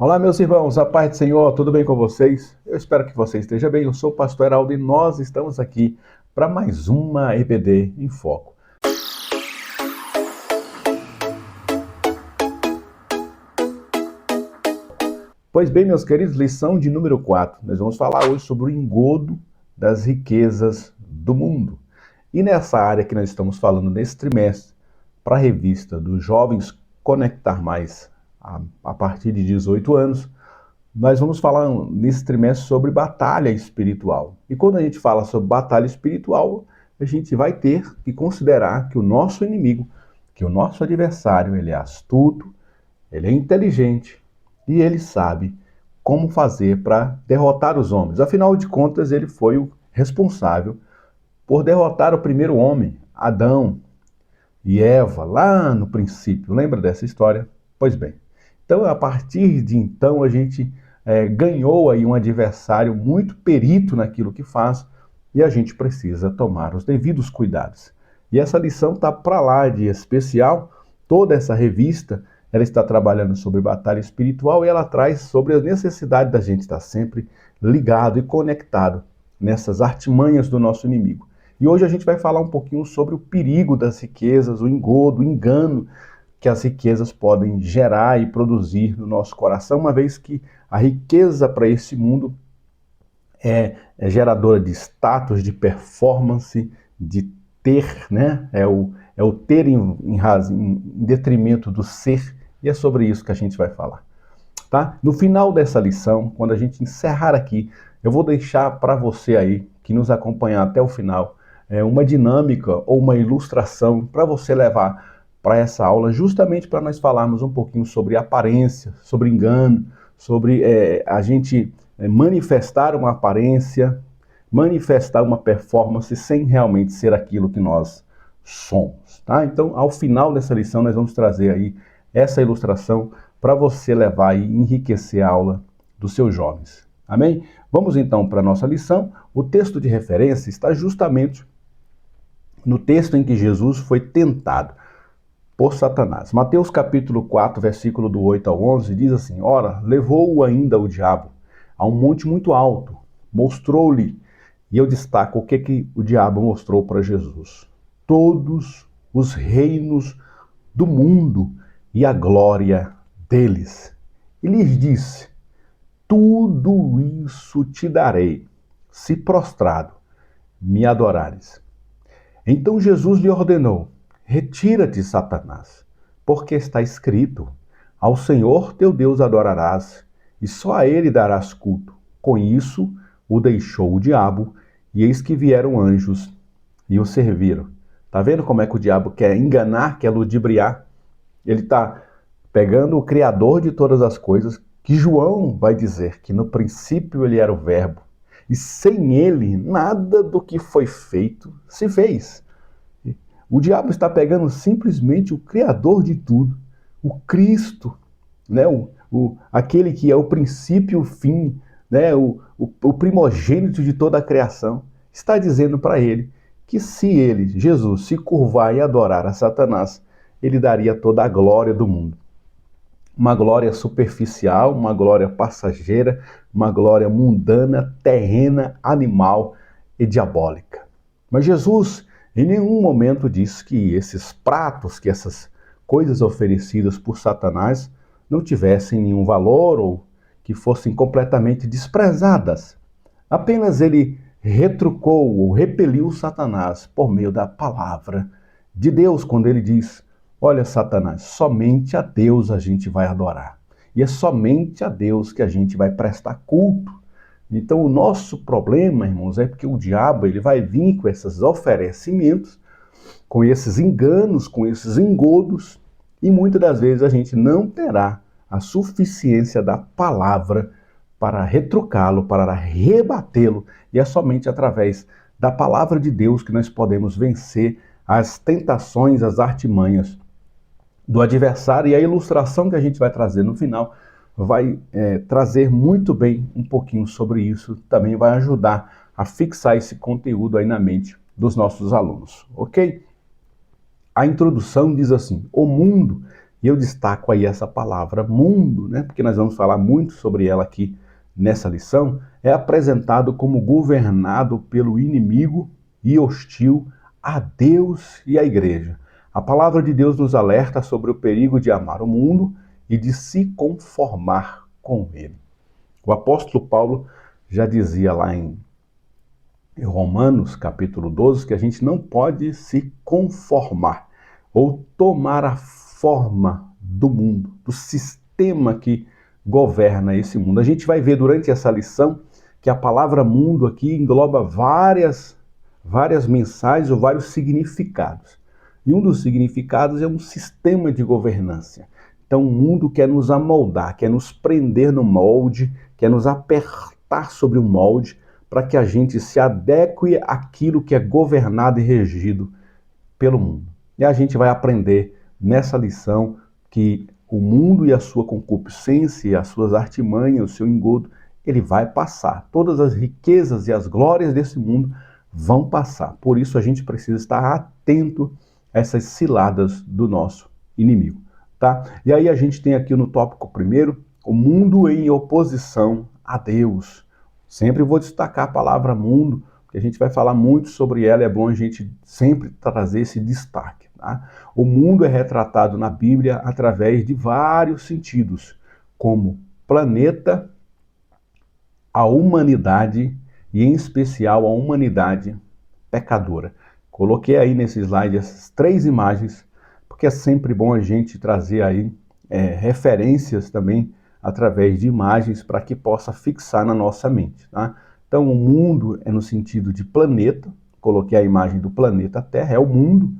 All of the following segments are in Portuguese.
Olá, meus irmãos, a paz do Senhor, tudo bem com vocês? Eu espero que você esteja bem. Eu sou o pastor Heraldo e nós estamos aqui para mais uma EBD em Foco. Pois bem, meus queridos, lição de número 4. Nós vamos falar hoje sobre o engodo das riquezas do mundo. E nessa área que nós estamos falando nesse trimestre, para a revista dos jovens Conectar Mais, a partir de 18 anos, nós vamos falar nesse trimestre sobre batalha espiritual. E quando a gente fala sobre batalha espiritual, a gente vai ter que considerar que o nosso inimigo, que o nosso adversário, ele é astuto, ele é inteligente e ele sabe como fazer para derrotar os homens. Afinal de contas, ele foi o responsável por derrotar o primeiro homem, Adão e Eva, lá no princípio. Lembra dessa história? Pois bem. Então, a partir de então, a gente ganhou aí um adversário muito perito naquilo que faz e a gente precisa tomar os devidos cuidados. E essa lição está para lá de especial. Toda essa revista ela está trabalhando sobre batalha espiritual e ela traz sobre a necessidade da gente estar sempre ligado e conectado nessas artimanhas do nosso inimigo. E hoje a gente vai falar um pouquinho sobre o perigo das riquezas, o engodo, o engano que as riquezas podem gerar e produzir no nosso coração, uma vez que a riqueza para esse mundo é geradora de status, de performance, de ter, né? É o ter em detrimento do ser, e é sobre isso que a gente vai falar. Tá? No final dessa lição, quando a gente encerrar aqui, eu vou deixar para você aí, que nos acompanhar até o final, uma dinâmica ou uma ilustração para você levar para essa aula, justamente para nós falarmos um pouquinho sobre aparência, sobre engano, sobre a gente manifestar uma aparência, manifestar uma performance sem realmente ser aquilo que nós somos. Tá? Então, ao final dessa lição, nós vamos trazer aí essa ilustração para você levar e enriquecer a aula dos seus jovens. Amém? Vamos então para a nossa lição. O texto de referência está justamente no texto em que Jesus foi tentado por Satanás. Mateus capítulo 4, versículo do 8 ao 11, diz assim: Ora, levou-o ainda o diabo a um monte muito alto, mostrou-lhe, e eu destaco o que o diabo mostrou para Jesus: todos os reinos do mundo e a glória deles. E lhes disse: tudo isso te darei, se prostrado me adorares. Então Jesus lhe ordenou: retira-te, Satanás, porque está escrito: ao Senhor teu Deus adorarás, e só a ele darás culto. Com isso o deixou o diabo, e eis que vieram anjos e o serviram. Tá vendo como é que o diabo quer enganar, quer ludibriar? Ele está pegando o Criador de todas as coisas, que João vai dizer que no princípio ele era o Verbo, e sem ele nada do que foi feito se fez. O diabo está pegando simplesmente o Criador de tudo, o Cristo, né? Aquele que é o princípio e o fim, né? O primogênito de toda a criação, está dizendo para ele que se ele, Jesus, se curvar e adorar a Satanás, ele daria toda a glória do mundo. Uma glória superficial, uma glória passageira, uma glória mundana, terrena, animal e diabólica. Mas Jesus em nenhum momento disse que esses pratos, que essas coisas oferecidas por Satanás não tivessem nenhum valor ou que fossem completamente desprezadas. Apenas ele retrucou ou repeliu Satanás por meio da palavra de Deus, quando ele diz: olha, Satanás, somente a Deus a gente vai adorar. E é somente a Deus que a gente vai prestar culto. Então o nosso problema, irmãos, é porque o diabo ele vai vir com esses oferecimentos, com esses enganos, com esses engodos, e muitas das vezes a gente não terá a suficiência da palavra para retrucá-lo, para rebatê-lo, e é somente através da palavra de Deus que nós podemos vencer as tentações, as artimanhas do adversário. E a ilustração que a gente vai trazer no final vai trazer muito bem um pouquinho sobre isso, também vai ajudar a fixar esse conteúdo aí na mente dos nossos alunos, ok? A introdução diz assim: o mundo E eu destaco aí essa palavra mundo, né? Porque nós vamos falar muito sobre ela aqui nessa lição. É apresentado como governado pelo inimigo e hostil a Deus e à igreja. A palavra de Deus nos alerta sobre o perigo de amar o mundo e de se conformar com ele. O apóstolo Paulo já dizia lá em Romanos, capítulo 12, que a gente não pode se conformar ou tomar a forma do mundo, do sistema que governa esse mundo. A gente vai ver durante essa lição que a palavra mundo aqui engloba várias mensagens ou vários significados. E um dos significados é um sistema de governança. Então o mundo quer nos amoldar, quer nos prender no molde, quer nos apertar sobre o molde, para que a gente se adeque àquilo que é governado e regido pelo mundo. E a gente vai aprender nessa lição que o mundo e a sua concupiscência, as suas artimanhas, o seu engodo, ele vai passar. Todas as riquezas e as glórias desse mundo vão passar. Por isso a gente precisa estar atento a essas ciladas do nosso inimigo, tá? E aí a gente tem aqui no tópico primeiro, o mundo em oposição a Deus. Sempre vou destacar a palavra mundo, porque a gente vai falar muito sobre ela, é bom a gente sempre trazer esse destaque. Tá? O mundo é retratado na Bíblia através de vários sentidos, como planeta, a humanidade e, em especial, a humanidade pecadora. Coloquei aí nesse slide essas 3 imagens, porque é sempre bom a gente trazer aí referências também através de imagens para que possa fixar na nossa mente. Tá? Então o mundo é no sentido de planeta, coloquei a imagem do planeta Terra, é o mundo.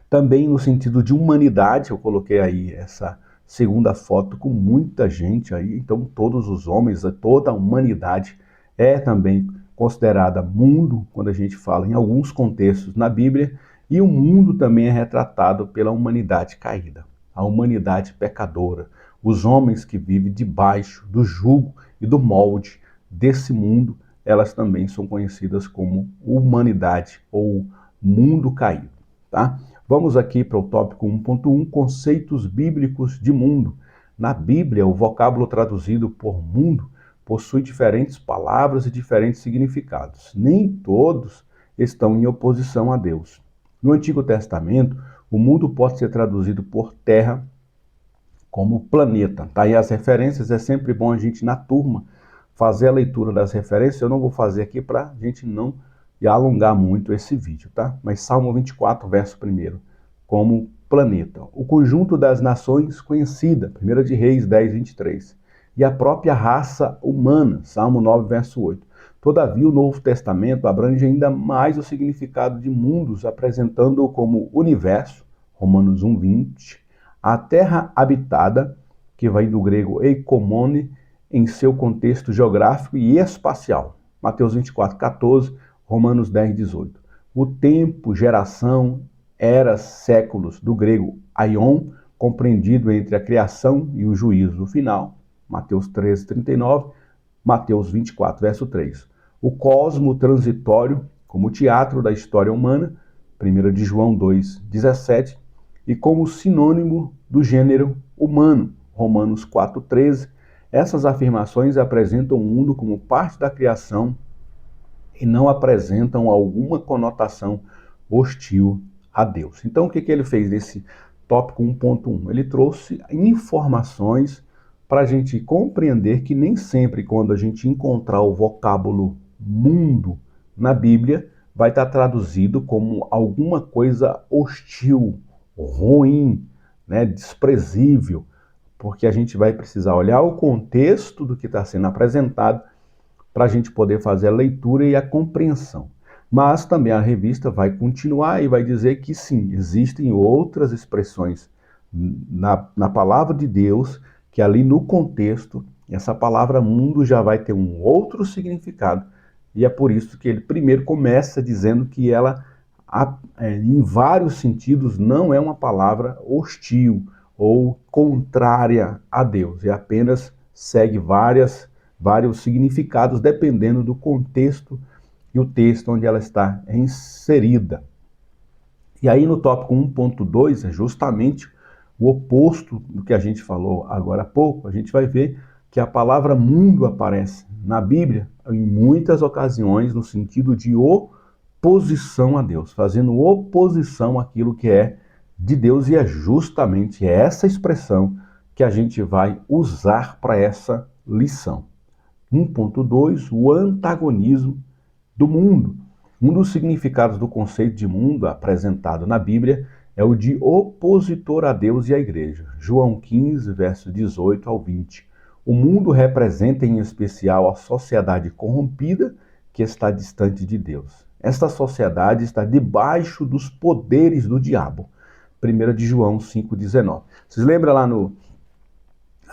Também no sentido de humanidade, eu coloquei aí essa segunda foto com muita gente aí, então todos os homens, toda a humanidade é também considerada mundo, quando a gente fala em alguns contextos na Bíblia, e o mundo também é retratado pela humanidade caída, a humanidade pecadora, os homens que vivem debaixo do jugo e do molde desse mundo, elas também são conhecidas como humanidade ou mundo caído, tá? Vamos aqui para o tópico 1.1, conceitos bíblicos de mundo. Na Bíblia, o vocábulo traduzido por mundo possui diferentes palavras e diferentes significados. Nem todos estão em oposição a Deus. No Antigo Testamento, o mundo pode ser traduzido por terra como planeta, tá? E as referências é sempre bom a gente, na turma, fazer a leitura das referências. Eu não vou fazer aqui para a gente não alongar muito esse vídeo, tá? Mas Salmo 24, verso 1, como planeta. O conjunto das nações conhecida, 1 de Reis 10, 23. E a própria raça humana, Salmo 9, verso 8. Todavia, o Novo Testamento abrange ainda mais o significado de mundos, apresentando-o como universo, Romanos 1, 20, a terra habitada, que vem do grego eikomone, em seu contexto geográfico e espacial, Mateus 24, 14, Romanos 10, 18. O tempo, geração, eras, séculos, do grego aion, compreendido entre a criação e o juízo final, Mateus 13, 39, Mateus 24, verso 3. O cosmo transitório, como teatro da história humana, 1 de João 2, 17, e como sinônimo do gênero humano, Romanos 4, 13. Essas afirmações apresentam o mundo como parte da criação e não apresentam alguma conotação hostil a Deus. Então, o que ele fez nesse tópico 1.1? Ele trouxe informações para a gente compreender que nem sempre quando a gente encontrar o vocábulo mundo na Bíblia, vai estar traduzido como alguma coisa hostil, ruim, né, desprezível, porque a gente vai precisar olhar o contexto do que está sendo apresentado para a gente poder fazer a leitura e a compreensão. Mas também a revista vai continuar e vai dizer que sim, existem outras expressões na palavra de Deus, que ali no contexto, essa palavra mundo já vai ter um outro significado. E é por isso que ele primeiro começa dizendo que ela, em vários sentidos, não é uma palavra hostil ou contrária a Deus. E apenas segue vários significados dependendo do contexto e o texto onde ela está inserida. E aí no tópico 1.2 é justamente o oposto do que a gente falou agora há pouco, a gente vai ver que a palavra mundo aparece na Bíblia em muitas ocasiões no sentido de oposição a Deus, fazendo oposição àquilo que é de Deus, e é justamente essa expressão que a gente vai usar para essa lição. 1.2, o antagonismo do mundo. Um dos significados do conceito de mundo apresentado na Bíblia é o de opositor a Deus e à igreja. João 15, verso 18 ao 20. O mundo representa em especial a sociedade corrompida que está distante de Deus. Esta sociedade está debaixo dos poderes do diabo. 1 de João 5,19. Vocês lembram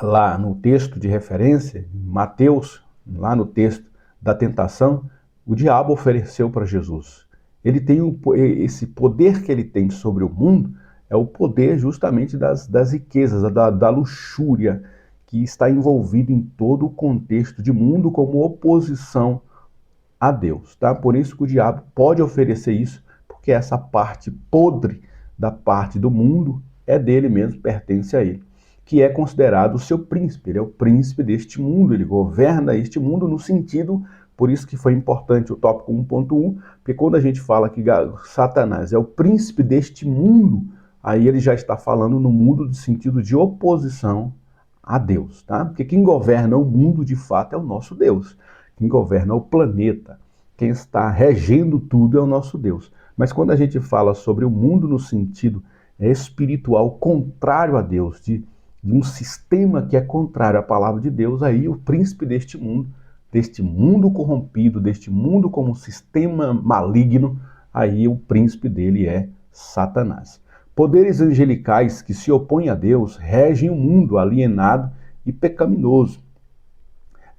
lá no texto de referência, Mateus, lá no texto da tentação, o diabo ofereceu para Jesus. Ele tem esse poder que ele tem sobre o mundo, é o poder justamente das riquezas, da luxúria, que está envolvido em todo o contexto de mundo como oposição a Deus. Tá? Por isso que o diabo pode oferecer isso, porque essa parte podre da parte do mundo é dele mesmo, pertence a ele, que é considerado o seu príncipe. Ele é o príncipe deste mundo, ele governa este mundo no sentido, por isso que foi importante o tópico 1.1, porque quando a gente fala que Satanás é o príncipe deste mundo, aí ele já está falando no mundo no sentido de oposição a Deus, tá? Porque quem governa o mundo de fato é o nosso Deus. Quem governa o planeta, quem está regendo tudo é o nosso Deus. Mas quando a gente fala sobre o mundo no sentido espiritual contrário a Deus, de um sistema que é contrário à palavra de Deus, aí o príncipe deste mundo corrompido, deste mundo como um sistema maligno, aí o príncipe dele é Satanás. Poderes angelicais que se opõem a Deus regem o mundo alienado e pecaminoso,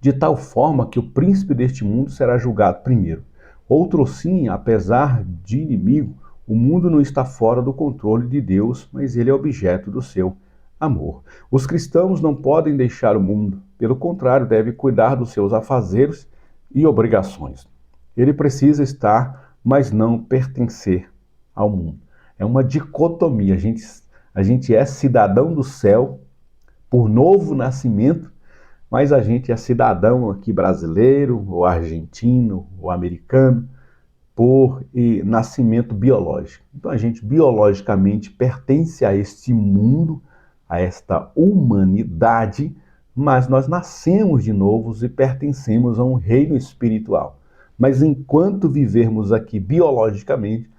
de tal forma que o príncipe deste mundo será julgado primeiro. Outro sim, apesar de inimigo, o mundo não está fora do controle de Deus, mas ele é objeto do seu amor. Os cristãos não podem deixar o mundo, pelo contrário, devem cuidar dos seus afazeres e obrigações. Ele precisa estar, mas não pertencer ao mundo. É uma dicotomia. A gente é cidadão do céu por novo nascimento, mas a gente é cidadão aqui brasileiro, ou argentino, ou americano, por nascimento biológico. Então a gente biologicamente pertence a este mundo, a esta humanidade, mas nós nascemos de novo e pertencemos a um reino espiritual. Mas enquanto vivermos aqui biologicamente,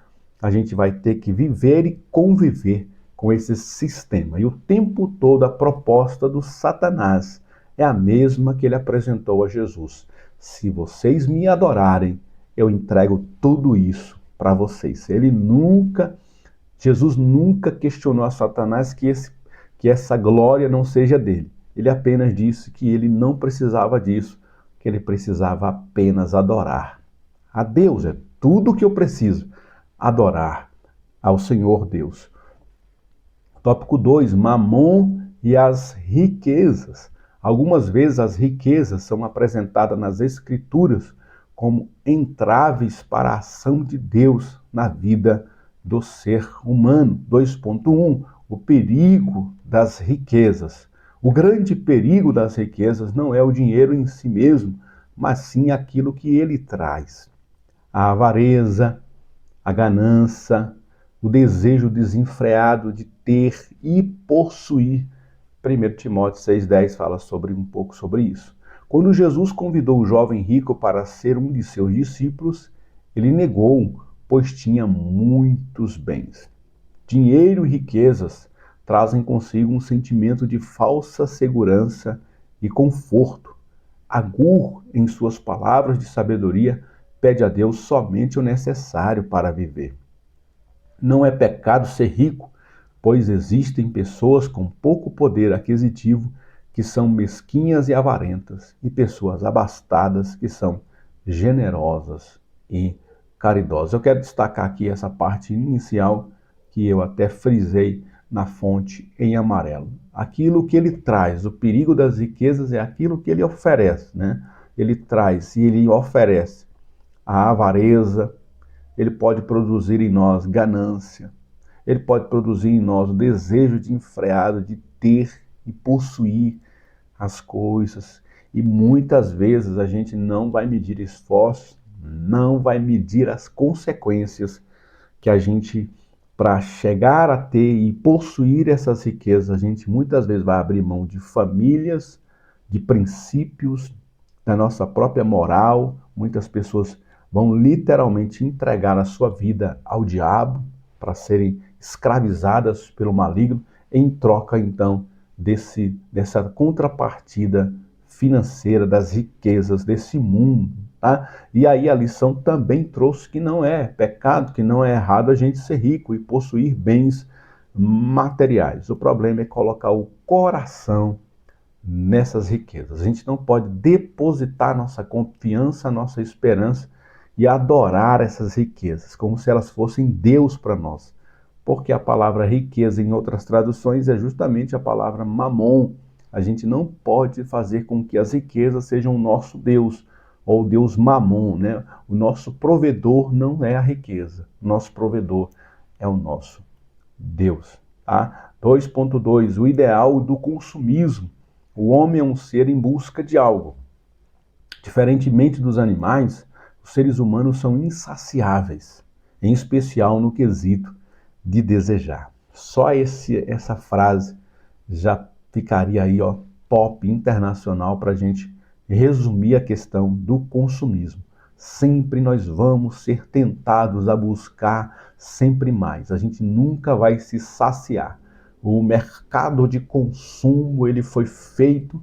a gente vai ter que viver e conviver com esse sistema. E o tempo todo a proposta do Satanás é a mesma que ele apresentou a Jesus. Se vocês me adorarem, eu entrego tudo isso para vocês. Jesus nunca questionou a Satanás que essa glória não seja dele. Ele apenas disse que ele não precisava disso, que ele precisava apenas adorar a Deus. É tudo o que eu preciso, adorar ao Senhor Deus. Tópico 2, Mamon e as riquezas. Algumas vezes as riquezas são apresentadas nas Escrituras como entraves para a ação de Deus na vida do ser humano. 2.1, o perigo das riquezas. O grande perigo das riquezas não é o dinheiro em si mesmo, mas sim aquilo que ele traz. A avareza, a ganância, o desejo desenfreado de ter e possuir. 1 Timóteo 6,10 fala um pouco sobre isso. Quando Jesus convidou o jovem rico para ser um de seus discípulos, ele negou, pois tinha muitos bens. Dinheiro e riquezas trazem consigo um sentimento de falsa segurança e conforto. Agur, em suas palavras de sabedoria, pede a Deus somente o necessário para viver. Não é pecado ser rico, pois existem pessoas com pouco poder aquisitivo que são mesquinhas e avarentas, e pessoas abastadas que são generosas e caridosas. Eu quero destacar aqui essa parte inicial que eu até frisei na fonte em amarelo. Aquilo que ele traz, o perigo das riquezas é aquilo que ele oferece, né? Ele traz e ele oferece a avareza, ele pode produzir em nós ganância, ele pode produzir em nós o desejo desenfreado de ter e possuir as coisas. E muitas vezes a gente não vai medir esforços, não vai medir as consequências que a gente, para chegar a ter e possuir essas riquezas, a gente muitas vezes vai abrir mão de famílias, de princípios, da nossa própria moral. Muitas pessoas vão literalmente entregar a sua vida ao diabo para serem escravizadas pelo maligno, em troca então dessa contrapartida financeira das riquezas desse mundo. Tá? E aí a lição também trouxe que não é pecado, que não é errado a gente ser rico e possuir bens materiais. O problema é colocar o coração nessas riquezas. A gente não pode depositar nossa confiança, nossa esperança e adorar essas riquezas como se elas fossem Deus para nós. Porque a palavra riqueza em outras traduções é justamente a palavra mamon. A gente não pode fazer com que as riquezas sejam o nosso Deus, ou Deus mamon, né? O nosso provedor não é a riqueza, o nosso provedor é o nosso Deus. Tá? 2.2, o ideal do consumismo. O homem é um ser em busca de algo. Diferentemente dos animais, os seres humanos são insaciáveis, em especial no quesito de desejar. Só essa frase já ficaria aí, ó, top internacional para a gente resumir a questão do consumismo. Sempre nós vamos ser tentados a buscar sempre mais. A gente nunca vai se saciar. O mercado de consumo, ele foi feito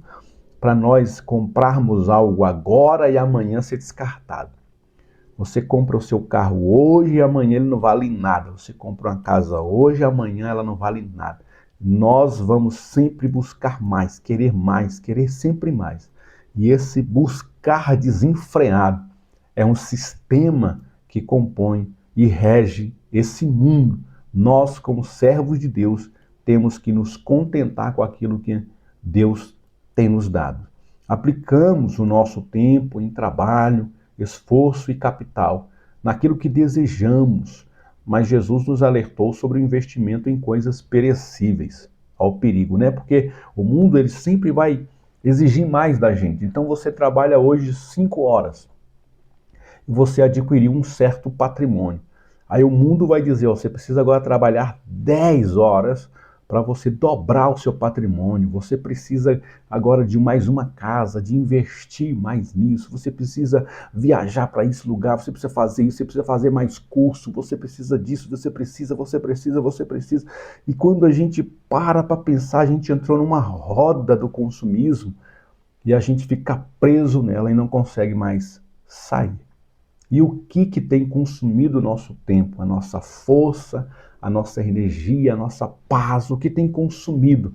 para nós comprarmos algo agora e amanhã ser descartado. Você compra o seu carro hoje e amanhã ele não vale nada. Você compra uma casa hoje e amanhã ela não vale nada. Nós vamos sempre buscar mais, querer sempre mais. E esse buscar desenfreado é um sistema que compõe e rege esse mundo. Nós, como servos de Deus, temos que nos contentar com aquilo que Deus tem nos dado. Aplicamos o nosso tempo em trabalho, esforço e capital naquilo que desejamos, mas Jesus nos alertou sobre o investimento em coisas perecíveis, ao perigo, né? Porque o mundo ele sempre vai exigir mais da gente. Então você trabalha hoje 5 horas e você adquiriu um certo patrimônio. Aí o mundo vai dizer, ó, você precisa agora trabalhar 10 horas para você dobrar o seu patrimônio, você precisa agora de mais uma casa, de investir mais nisso, você precisa viajar para esse lugar, você precisa fazer isso, você precisa fazer mais curso, você precisa disso, você precisa. E quando a gente para pensar, a gente entrou numa roda do consumismo e a gente fica preso nela e não consegue mais sair. E o que tem consumido o nosso tempo, a nossa força, a nossa energia, a nossa paz, o que tem consumido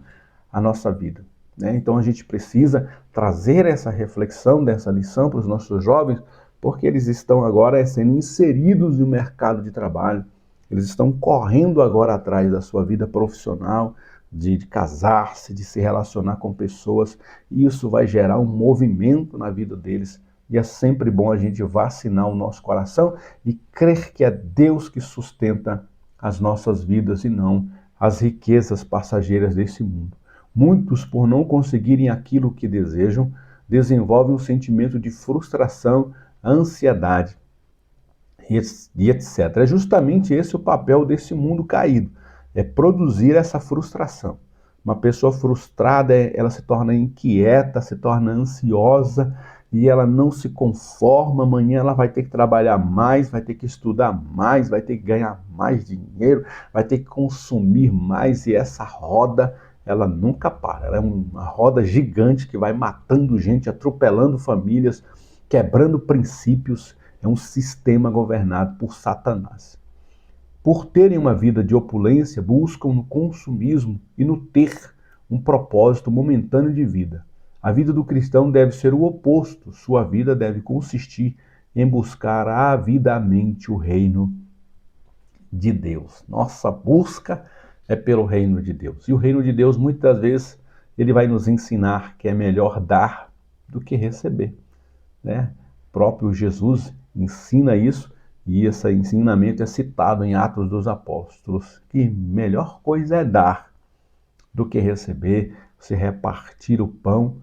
a nossa vida, né? Então a gente precisa trazer essa reflexão dessa lição para os nossos jovens, porque eles estão agora sendo inseridos no mercado de trabalho, eles estão correndo agora atrás da sua vida profissional, de casar-se, de se relacionar com pessoas, e isso vai gerar um movimento na vida deles. E é sempre bom a gente vacinar o nosso coração e crer que é Deus que sustenta as nossas vidas e não as riquezas passageiras desse mundo. Muitos, por não conseguirem aquilo que desejam, desenvolvem um sentimento de frustração, ansiedade e etc. É justamente esse o papel desse mundo caído, é produzir essa frustração. Uma pessoa frustrada, ela se torna inquieta, se torna ansiosa, e ela não se conforma. Amanhã ela vai ter que trabalhar mais, vai ter que estudar mais, vai ter que ganhar mais dinheiro, vai ter que consumir mais, e essa roda, ela nunca para. Ela é uma roda gigante que vai matando gente, atropelando famílias, quebrando princípios. É um sistema governado por Satanás. Por terem uma vida de opulência, buscam no consumismo e no ter um propósito momentâneo de vida. A vida do cristão deve ser o oposto. Sua vida deve consistir em buscar avidamente o reino de Deus. Nossa busca é pelo reino de Deus. E o reino de Deus, muitas vezes, ele vai nos ensinar que é melhor dar do que receber, né? O próprio Jesus ensina isso, E esse ensinamento é citado em Atos dos Apóstolos, que melhor coisa é dar do que receber, se repartir o pão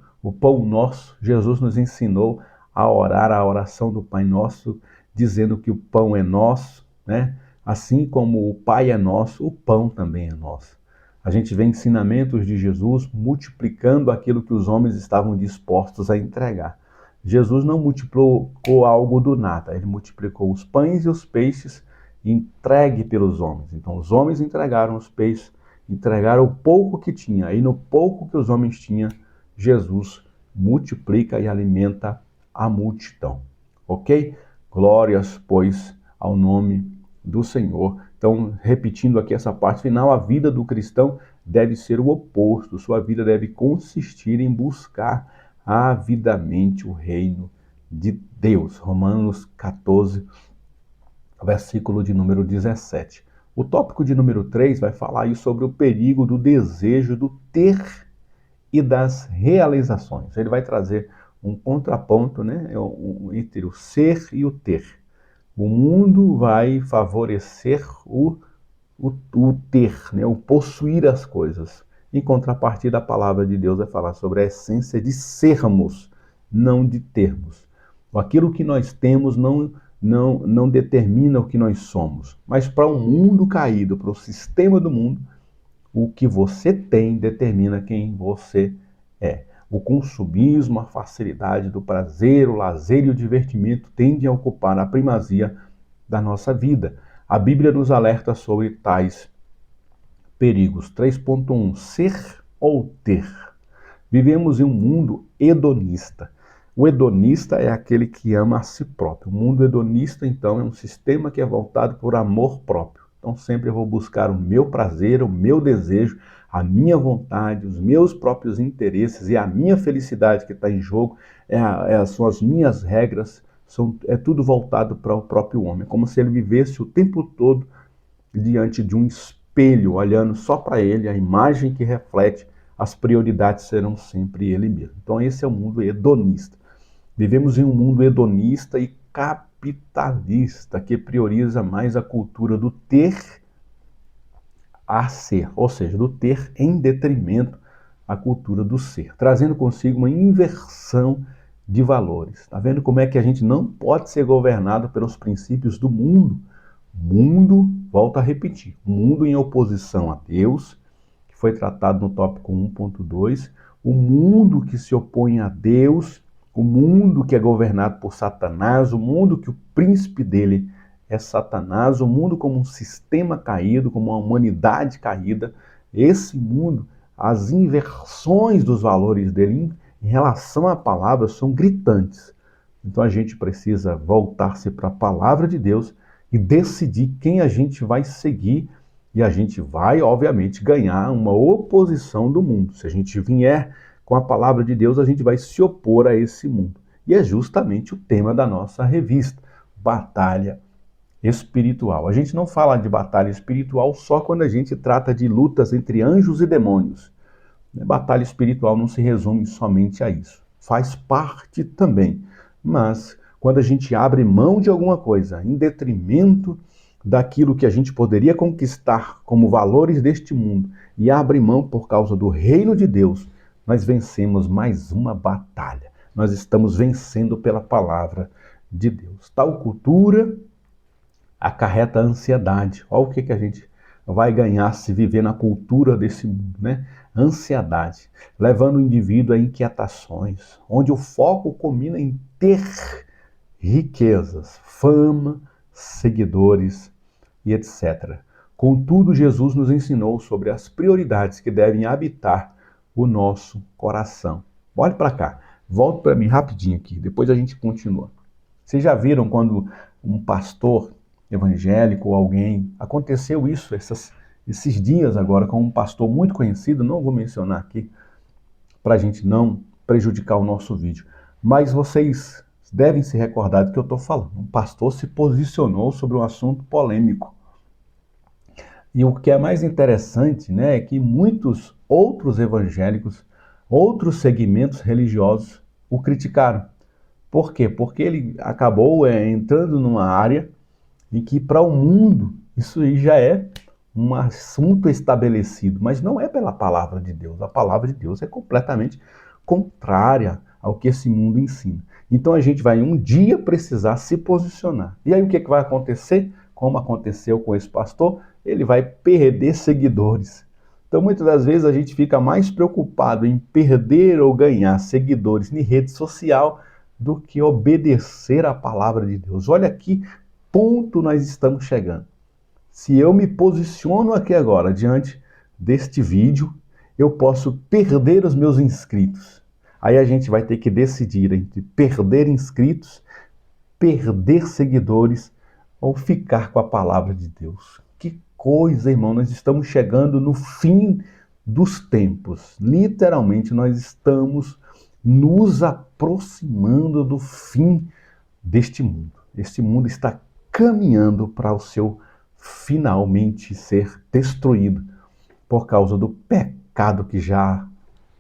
nosso. Jesus nos ensinou a orar a oração do Pai Nosso, dizendo que o pão é nosso, né? Assim como o Pai é nosso, o pão também é nosso. A gente vê ensinamentos de Jesus multiplicando aquilo que os homens estavam dispostos a entregar. Jesus não multiplicou algo do nada, ele multiplicou os pães e os peixes entregue pelos homens. Então os homens entregaram os peixes, entregaram o pouco que tinha, e no pouco que os homens tinham, Jesus multiplica e alimenta a multidão. Ok? Glórias, pois, ao nome do Senhor. Então, repetindo aqui essa parte final, a vida do cristão deve ser o oposto. Sua vida deve consistir em buscar avidamente o reino de Deus. Romanos 14, versículo de número 17. O tópico de número 3 vai falar aí sobre o perigo do desejo do ter e das realizações. Ele vai trazer um contraponto, né, entre o ser e o ter. O mundo vai favorecer o ter, né, o possuir as coisas. Em contrapartida, a palavra de Deus vai falar sobre a essência de sermos, não de termos. Aquilo que nós temos não determina o que nós somos. Mas para o mundo caído, para o sistema do mundo, o que você tem determina quem você é. O consumismo, a facilidade do prazer, o lazer e o divertimento tendem a ocupar a primazia da nossa vida. A Bíblia nos alerta sobre tais perigos. 3.1. Ser ou ter? Vivemos em um mundo hedonista. O hedonista é aquele que ama a si próprio. O mundo hedonista, então, é um sistema que é voltado por amor próprio. Então, sempre eu vou buscar o meu prazer, o meu desejo, a minha vontade, os meus próprios interesses e a minha felicidade que está em jogo, são as minhas regras, é tudo voltado para o próprio homem. É como se ele vivesse o tempo todo diante de um espelho, olhando só para ele, a imagem que reflete, as prioridades serão sempre ele mesmo. Então esse é o mundo hedonista. Vivemos em um mundo hedonista e capitalista, que prioriza mais a cultura do ter a ser, ou seja, do ter em detrimento à cultura do ser, trazendo consigo uma inversão de valores. Está vendo como é que a gente não pode ser governado pelos princípios do mundo? Mundo, volto a repetir, mundo em oposição a Deus, que foi tratado no tópico 1.2, o mundo que se opõe a Deus, o mundo que é governado por Satanás, o mundo que o príncipe dele é Satanás, o mundo como um sistema caído, como uma humanidade caída. Esse mundo, as inversões dos valores dele em relação à palavra são gritantes. Então a gente precisa voltar-se para a palavra de Deus e decidir quem a gente vai seguir, e a gente vai, obviamente, ganhar uma oposição do mundo. Se a gente vier com a palavra de Deus, a gente vai se opor a esse mundo. E é justamente o tema da nossa revista, Batalha Espiritual. A gente não fala de batalha espiritual só quando a gente trata de lutas entre anjos e demônios. Batalha espiritual não se resume somente a isso. Faz parte também, mas quando a gente abre mão de alguma coisa em detrimento daquilo que a gente poderia conquistar como valores deste mundo e abre mão por causa do reino de Deus, nós vencemos mais uma batalha. Nós estamos vencendo pela palavra de Deus. Tal cultura acarreta ansiedade. Olha o que a gente vai ganhar se viver na cultura desse mundo, né? Ansiedade, levando o indivíduo a inquietações, onde o foco culmina em ter riquezas, fama, seguidores e etc. Contudo, Jesus nos ensinou sobre as prioridades que devem habitar o nosso coração. Olhe para cá, volta para mim rapidinho aqui, depois a gente continua. Vocês já viram quando um pastor evangélico ou alguém, aconteceu isso esses dias agora com um pastor muito conhecido, não vou mencionar aqui para a gente não prejudicar o nosso vídeo, mas vocês devem se recordar do que eu estou falando. Um pastor se posicionou sobre um assunto polêmico. E o que é mais interessante, né, é que muitos outros evangélicos, outros segmentos religiosos o criticaram. Por quê? Porque ele acabou entrando numa área em que para o mundo isso aí já é um assunto estabelecido, mas não é pela palavra de Deus. A palavra de Deus é completamente contrária ao que esse mundo ensina. Então a gente vai um dia precisar se posicionar. E aí o que vai acontecer? Como aconteceu com esse pastor, ele vai perder seguidores. Então muitas das vezes a gente fica mais preocupado em perder ou ganhar seguidores em rede social do que obedecer à palavra de Deus. Olha que ponto nós estamos chegando. Se eu me posiciono aqui agora diante deste vídeo, eu posso perder os meus inscritos. Aí a gente vai ter que decidir entre perder inscritos, perder seguidores ou ficar com a palavra de Deus. Que coisa, irmão, nós estamos chegando no fim dos tempos. Literalmente, nós estamos nos aproximando do fim deste mundo. Este mundo está caminhando para o seu finalmente ser destruído por causa do pecado que já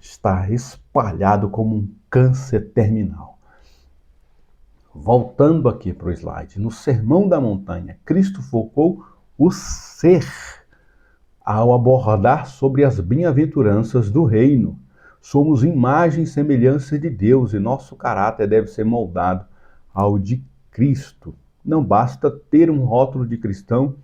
está espalhado como um câncer terminal. Voltando aqui para o slide, no Sermão da Montanha, Cristo focou o ser ao abordar sobre as bem-aventuranças do reino. Somos imagem e semelhança de Deus e nosso caráter deve ser moldado ao de Cristo. Não basta ter um rótulo de cristão,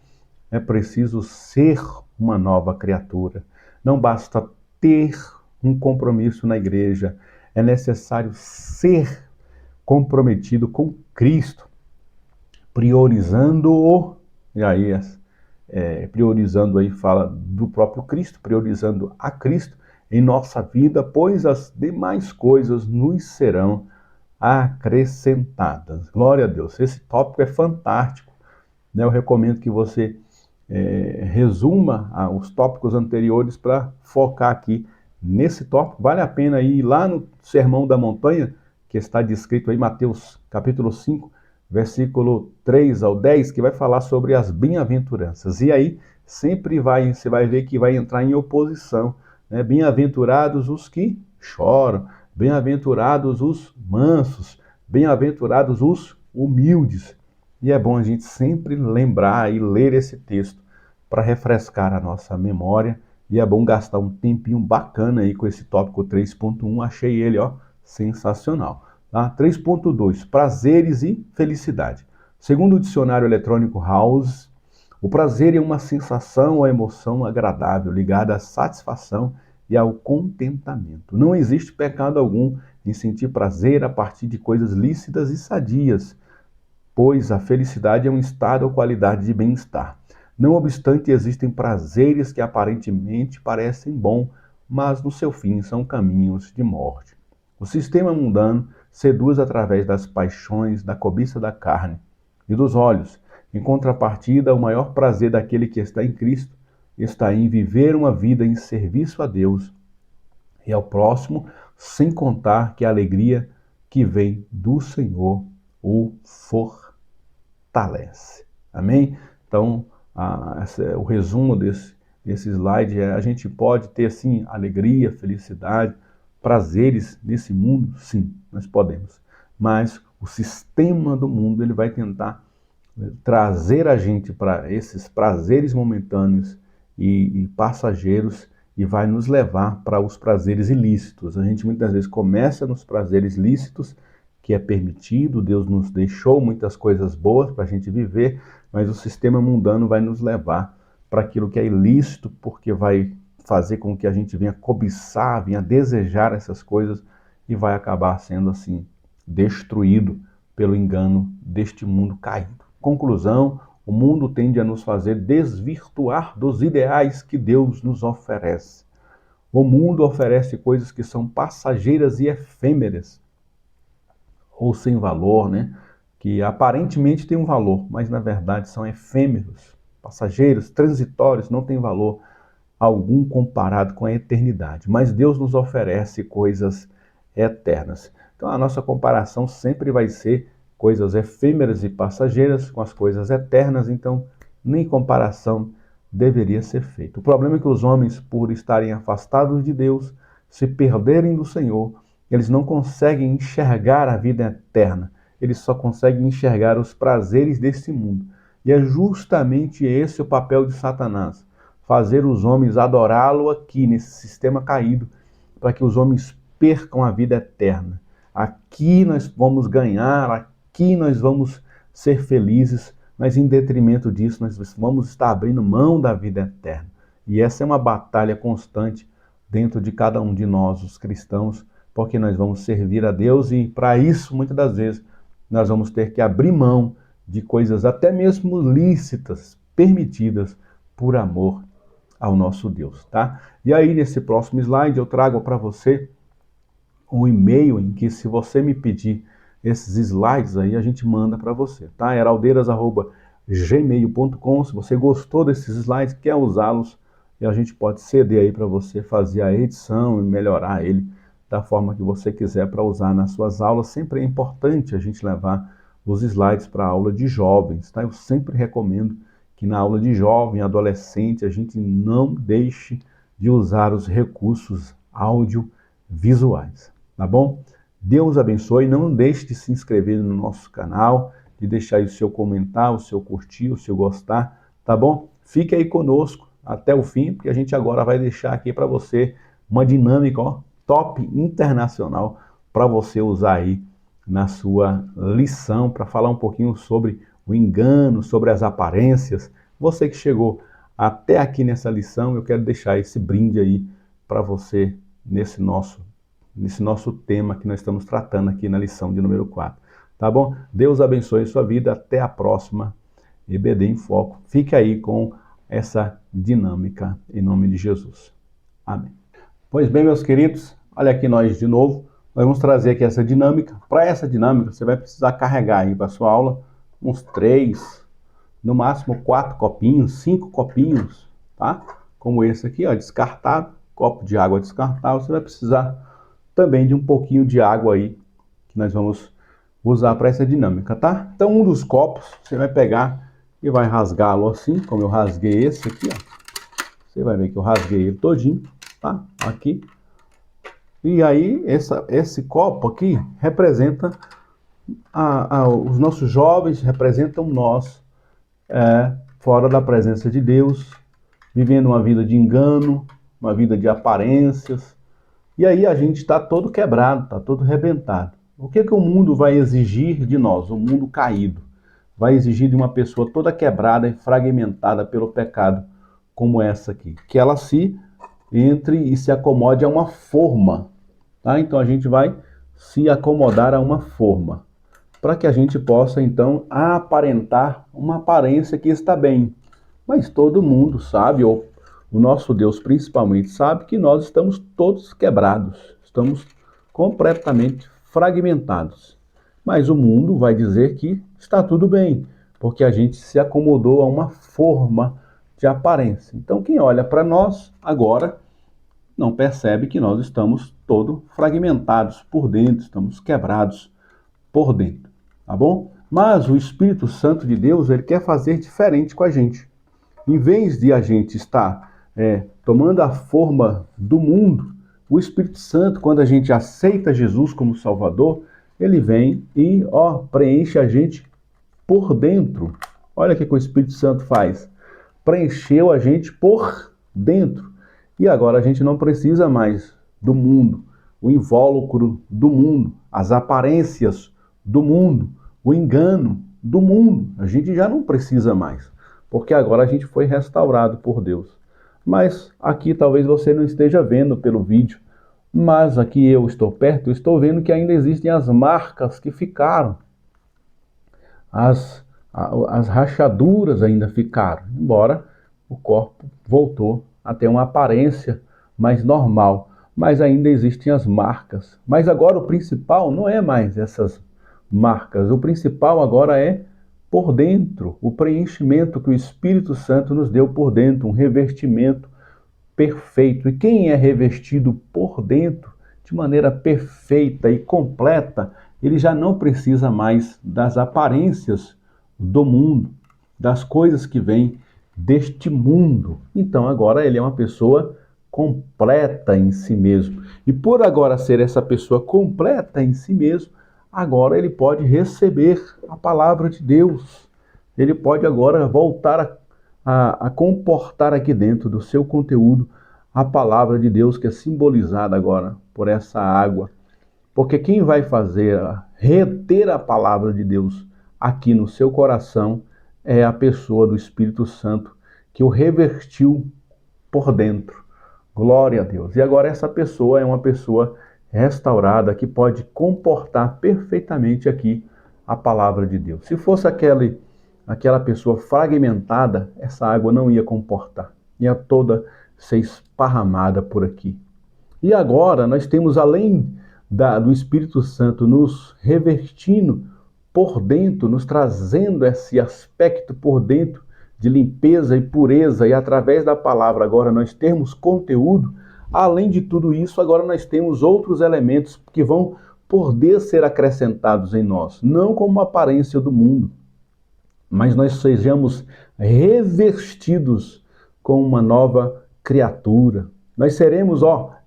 é preciso ser uma nova criatura. Não basta ter um compromisso na igreja, é necessário ser comprometido com Cristo, priorizando-o, e aí priorizando aí fala do próprio Cristo, priorizando a Cristo em nossa vida, pois as demais coisas nos serão acrescentadas. Glória a Deus, esse tópico é fantástico, né? Eu recomendo que você resuma os tópicos anteriores para focar aqui nesse tópico. Vale a pena ir lá no Sermão da Montanha, que está descrito aí, Mateus capítulo 5, versículo 3 ao 10, que vai falar sobre as bem-aventuranças. E aí sempre você vai ver que vai entrar em oposição, né? Bem-aventurados os que choram, bem-aventurados os mansos, bem-aventurados os humildes. E é bom a gente sempre lembrar e ler esse texto para refrescar a nossa memória. E é bom gastar um tempinho bacana aí com esse tópico 3.1. Achei ele, sensacional. Tá? 3.2, prazeres e felicidade. Segundo o dicionário eletrônico House, o prazer é uma sensação ou emoção agradável ligada à satisfação e ao contentamento. Não existe pecado algum em sentir prazer a partir de coisas lícitas e sadias, pois a felicidade é um estado ou qualidade de bem-estar. Não obstante, existem prazeres que aparentemente parecem bons, mas no seu fim são caminhos de morte. O sistema mundano seduz através das paixões, da cobiça da carne e dos olhos. Em contrapartida, o maior prazer daquele que está em Cristo está em viver uma vida em serviço a Deus e ao próximo, sem contar que a alegria que vem do Senhor o fortalece. Amém? Então, o resumo desse slide a gente pode ter, sim, alegria, felicidade, prazeres nesse mundo? Sim, nós podemos. Mas o sistema do mundo ele vai tentar trazer a gente para esses prazeres momentâneos e passageiros e vai nos levar para os prazeres ilícitos. A gente muitas vezes começa nos prazeres lícitos, que é permitido, Deus nos deixou muitas coisas boas para a gente viver, mas o sistema mundano vai nos levar para aquilo que é ilícito, porque vai fazer com que a gente venha cobiçar, venha desejar essas coisas e vai acabar sendo assim destruído pelo engano deste mundo caído. Conclusão, o mundo tende a nos fazer desvirtuar dos ideais que Deus nos oferece. O mundo oferece coisas que são passageiras e efêmeras, ou sem valor, né? Que aparentemente têm um valor, mas na verdade são efêmeros, passageiros, transitórios, não têm valor algum comparado com a eternidade. Mas Deus nos oferece coisas eternas. Então a nossa comparação sempre vai ser coisas efêmeras e passageiras com as coisas eternas, então nem comparação deveria ser feita. O problema é que os homens, por estarem afastados de Deus, se perderem do Senhor, eles não conseguem enxergar a vida eterna, eles só conseguem enxergar os prazeres deste mundo. E é justamente esse o papel de Satanás, fazer os homens adorá-lo aqui nesse sistema caído, para que os homens percam a vida eterna. Aqui nós vamos ganhar, aqui nós vamos ser felizes, mas em detrimento disso nós vamos estar abrindo mão da vida eterna. E essa é uma batalha constante dentro de cada um de nós, os cristãos, porque nós vamos servir a Deus e para isso, muitas das vezes, nós vamos ter que abrir mão de coisas até mesmo lícitas, permitidas por amor ao nosso Deus, tá? E aí, nesse próximo slide, eu trago para você um e-mail em que, se você me pedir esses slides aí, a gente manda para você, tá? heraldeiras@gmail.com. Se você gostou desses slides, quer usá-los, e a gente pode ceder aí para você fazer a edição e melhorar ele da forma que você quiser para usar nas suas aulas. Sempre é importante a gente levar os slides para a aula de jovens, tá? Eu sempre recomendo que na aula de jovem, adolescente, a gente não deixe de usar os recursos audiovisuais, tá bom? Deus abençoe, não deixe de se inscrever no nosso canal, de deixar aí o seu comentário, o seu curtir, o seu gostar, tá bom? Fique aí conosco até o fim, porque a gente agora vai deixar aqui para você uma dinâmica, ó, top internacional para você usar aí na sua lição, para falar um pouquinho sobre o engano, sobre as aparências. Você que chegou até aqui nessa lição, eu quero deixar esse brinde aí para você nesse nosso tema que nós estamos tratando aqui na lição de número 4. Tá bom? Deus abençoe a sua vida. Até a próxima EBD em Foco. Fique aí com essa dinâmica em nome de Jesus. Amém. Pois bem, meus queridos, olha aqui nós de novo. Nós vamos trazer aqui essa dinâmica. Para essa dinâmica, você vai precisar carregar aí para a sua aula uns 3, no máximo 4 copinhos, 5 copinhos, tá? Como esse aqui, ó, descartável, copo de água descartável. Você vai precisar também de um pouquinho de água aí, que nós vamos usar para essa dinâmica, tá? Então, um dos copos, você vai pegar e vai rasgá-lo assim, como eu rasguei esse aqui, ó. Você vai ver que eu rasguei ele todinho, tá? Aqui. E aí, esse copo aqui representa os nossos jovens, representam nós, fora da presença de Deus, vivendo uma vida de engano, uma vida de aparências. E aí a gente está todo quebrado, está todo arrebentado. O que o mundo vai exigir de nós? O mundo caído vai exigir de uma pessoa toda quebrada e fragmentada pelo pecado, como essa aqui, que ela se entre e se acomode a uma forma, tá? Então a gente vai se acomodar a uma forma, para que a gente possa então aparentar uma aparência que está bem. Mas todo mundo sabe, ou o nosso Deus principalmente sabe, que nós estamos todos quebrados, estamos completamente fragmentados. Mas o mundo vai dizer que está tudo bem, porque a gente se acomodou a uma forma de aparência. Então quem olha para nós agora não percebe que nós estamos todos fragmentados por dentro, estamos quebrados por dentro, tá bom? Mas o Espírito Santo de Deus, ele quer fazer diferente com a gente. Em vez de a gente estar tomando a forma do mundo, o Espírito Santo, quando a gente aceita Jesus como Salvador, ele vem e preenche a gente por dentro. Olha o que o Espírito Santo faz. Preencheu a gente por dentro. E agora a gente não precisa mais do mundo, o invólucro do mundo, as aparências do mundo, o engano do mundo. A gente já não precisa mais, porque agora a gente foi restaurado por Deus. Mas aqui talvez você não esteja vendo pelo vídeo, mas aqui eu estou perto, eu estou vendo que ainda existem as marcas que ficaram. As rachaduras ainda ficaram, embora o corpo voltou a ter uma aparência mais normal, mas ainda existem as marcas. Mas agora o principal não é mais essas marcas, o principal agora é por dentro, o preenchimento que o Espírito Santo nos deu por dentro, um revestimento perfeito. E quem é revestido por dentro de maneira perfeita e completa, ele já não precisa mais das aparências do mundo, das coisas que vêm deste mundo. Então agora ele é uma pessoa completa em si mesmo. E por agora ser essa pessoa completa em si mesmo, agora ele pode receber a palavra de Deus, ele pode agora voltar a comportar aqui dentro do seu conteúdo a palavra de Deus, que é simbolizada agora por essa água. Porque quem vai fazer reter a palavra de Deus aqui no seu coração é a pessoa do Espírito Santo, que o revertiu por dentro. Glória a Deus. E agora essa pessoa é uma pessoa restaurada que pode comportar perfeitamente aqui a palavra de Deus. Se fosse aquela pessoa fragmentada, essa água não ia comportar. Ia toda ser esparramada por aqui. E agora nós temos, além do Espírito Santo nos revertindo por dentro, nos trazendo esse aspecto por dentro de limpeza e pureza, e através da palavra agora nós temos conteúdo. Além de tudo isso, agora nós temos outros elementos que vão poder ser acrescentados em nós, não como a aparência do mundo, mas nós sejamos revestidos com uma nova criatura. Nós seremos,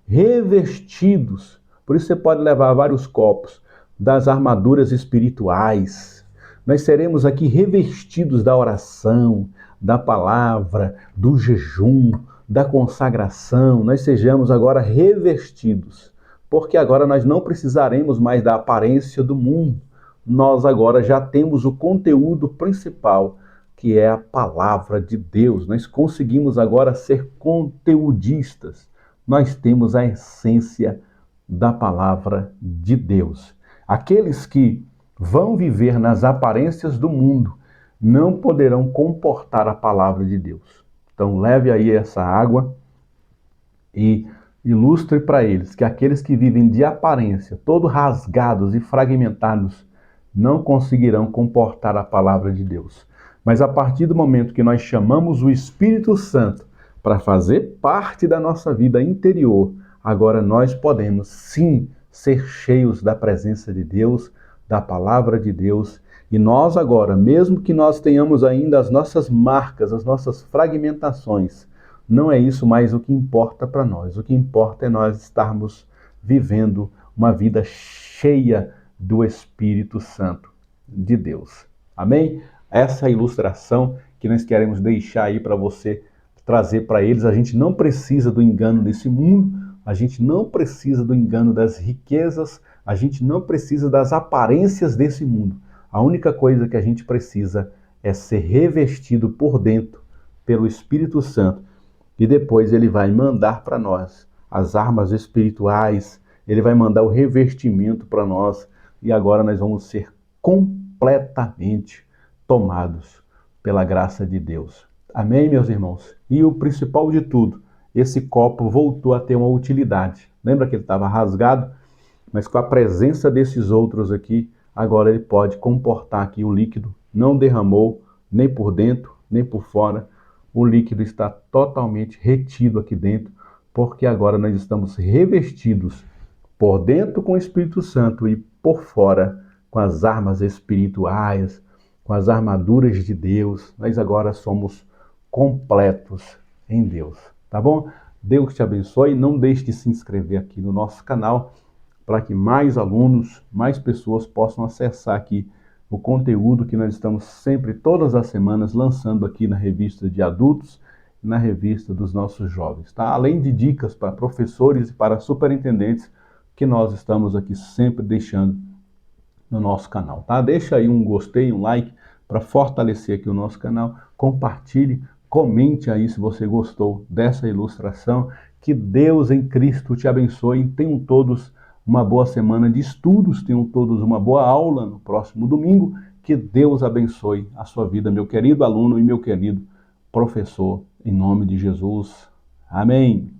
revestidos. Por isso você pode levar vários copos das armaduras espirituais. Nós seremos aqui revestidos da oração, da palavra, do jejum, da consagração. Nós sejamos agora revestidos, porque agora nós não precisaremos mais da aparência do mundo. Nós agora já temos o conteúdo principal, que é a palavra de Deus. Nós conseguimos agora ser conteudistas. Nós temos a essência da palavra de Deus. Aqueles que vão viver nas aparências do mundo não poderão comportar a palavra de Deus. Então leve aí essa água e ilustre para eles que aqueles que vivem de aparência, todos rasgados e fragmentados, não conseguirão comportar a palavra de Deus. Mas a partir do momento que nós chamamos o Espírito Santo para fazer parte da nossa vida interior, agora nós podemos sim ser cheios da presença de Deus, da palavra de Deus. E nós agora, mesmo que nós tenhamos ainda as nossas marcas, as nossas fragmentações, não é isso mais o que importa para nós. O que importa é nós estarmos vivendo uma vida cheia do Espírito Santo de Deus. Amém? Essa é a ilustração que nós queremos deixar aí para você trazer para eles. A gente não precisa do engano desse mundo, a gente não precisa do engano das riquezas, a gente não precisa das aparências desse mundo. A única coisa que a gente precisa é ser revestido por dentro pelo Espírito Santo, e depois ele vai mandar para nós as armas espirituais, ele vai mandar o revestimento para nós, e agora nós vamos ser completamente tomados pela graça de Deus. Amém, meus irmãos? E o principal de tudo, esse copo voltou a ter uma utilidade. Lembra que ele estava rasgado? Mas com a presença desses outros aqui, agora ele pode comportar aqui o líquido. Não derramou, nem por dentro, nem por fora. O líquido está totalmente retido aqui dentro, porque agora nós estamos revestidos por dentro com o Espírito Santo e por fora com as armas espirituais, com as armaduras de Deus. Nós agora somos completos em Deus, tá bom? Deus te abençoe. Não deixe de se inscrever aqui no nosso canal para que mais alunos, mais pessoas possam acessar aqui o conteúdo que nós estamos sempre, todas as semanas, lançando aqui na revista de adultos e na revista dos nossos jovens, tá? Além de dicas para professores e para superintendentes que nós estamos aqui sempre deixando no nosso canal, tá? Deixa aí um gostei, um like para fortalecer aqui o nosso canal, compartilhe, comente aí se você gostou dessa ilustração. Que Deus em Cristo te abençoe. Tenham todos uma boa semana de estudos, tenham todos uma boa aula no próximo domingo. Que Deus abençoe a sua vida, meu querido aluno e meu querido professor, em nome de Jesus. Amém.